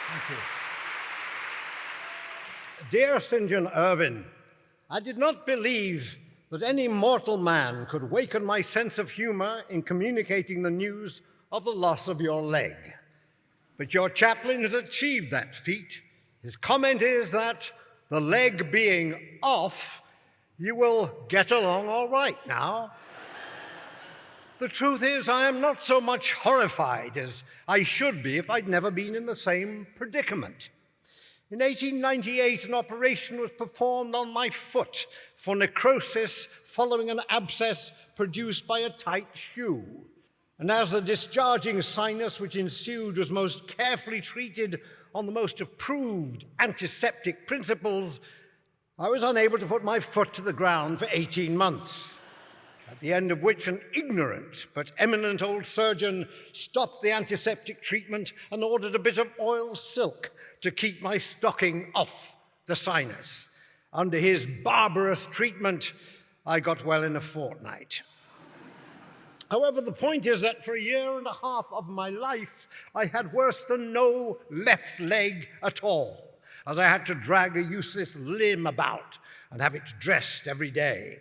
Thank you. Dear St. John Ervine, I did not believe that any mortal man could waken my sense of humor in communicating the news of the loss of your leg. But your chaplain has achieved that feat. His comment is that the leg being off, you will get along all right now. The truth is, I am not so much horrified as I should be if I'd never been in the same predicament. In 1898, an operation was performed on my foot for necrosis following an abscess produced by a tight shoe. And as the discharging sinus which ensued was most carefully treated on the most approved antiseptic principles, I was unable to put my foot to the ground for 18 months, at the end of which an ignorant but eminent old surgeon stopped the antiseptic treatment and ordered a bit of oil silk to keep my stocking off the sinus. Under his barbarous treatment, I got well in a fortnight. However, the point is that for a year and a half of my life, I had worse than no left leg at all, as I had to drag a useless limb about and have it dressed every day.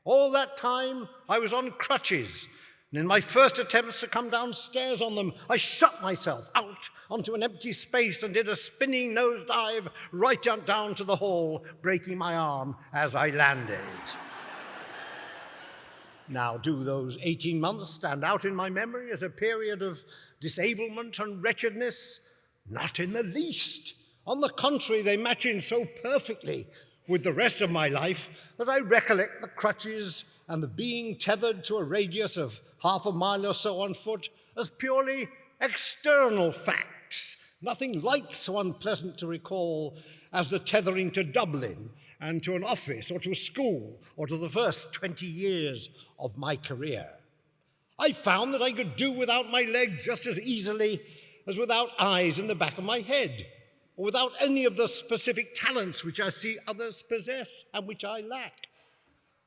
All that time, I was on crutches, and in my first attempts to come downstairs on them, I shot myself out onto an empty space and did a spinning nosedive right down to the hall, breaking my arm as I landed. Now, do those 18 months stand out in my memory as a period of disablement and wretchedness? Not in the least. On the contrary, they match in so perfectly with the rest of my life that I recollect the crutches and the being tethered to a radius of half a mile or so on foot as purely external facts, nothing like so unpleasant to recall as the tethering to Dublin and to an office or to a school or to the first 20 years of my career. I found that I could do without my leg just as easily as without eyes in the back of my head, or without any of the specific talents which I see others possess and which I lack.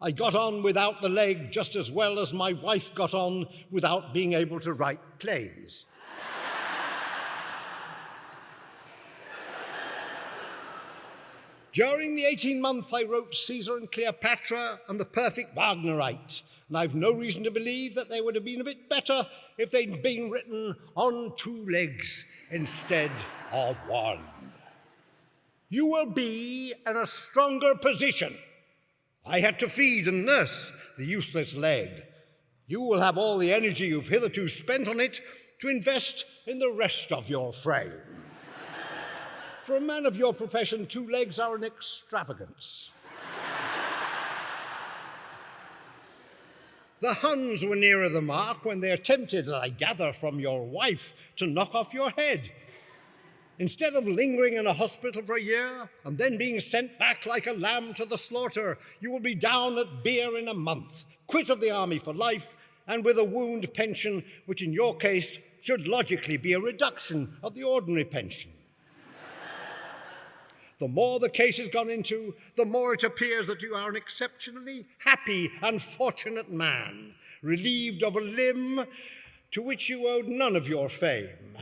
I got on without the leg just as well as my wife got on without being able to write plays. During the 18 months, I wrote Caesar and Cleopatra and The Perfect Wagnerite, and I've no reason to believe that they would have been a bit better if they'd been written on 2 legs instead of 1. You will be in a stronger position. I had to feed and nurse the useless leg. You will have all the energy you've hitherto spent on it to invest in the rest of your frame. For a man of your profession, 2 legs are an extravagance. The Huns were nearer the mark when they attempted, as I gather from your wife, to knock off your head. Instead of lingering in a hospital for a year and then being sent back like a lamb to the slaughter, you will be down at beer in a month, quit of the army for life, and with a wound pension, which in your case should logically be a reduction of the ordinary pension. The more the case has gone into, the more it appears that you are an exceptionally happy and fortunate man, relieved of a limb to which you owed none of your fame,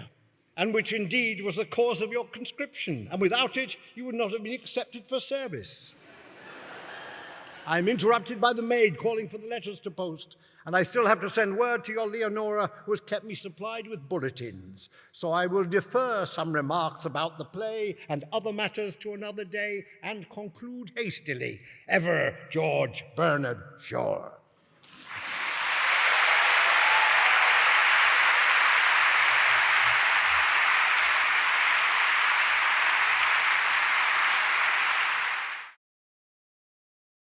and which indeed was the cause of your conscription, and without it, you would not have been accepted for service. I am interrupted by the maid calling for the letters to post, and I still have to send word to your Leonora, who has kept me supplied with bulletins. So I will defer some remarks about the play and other matters to another day and conclude hastily. Ever, George Bernard Shaw.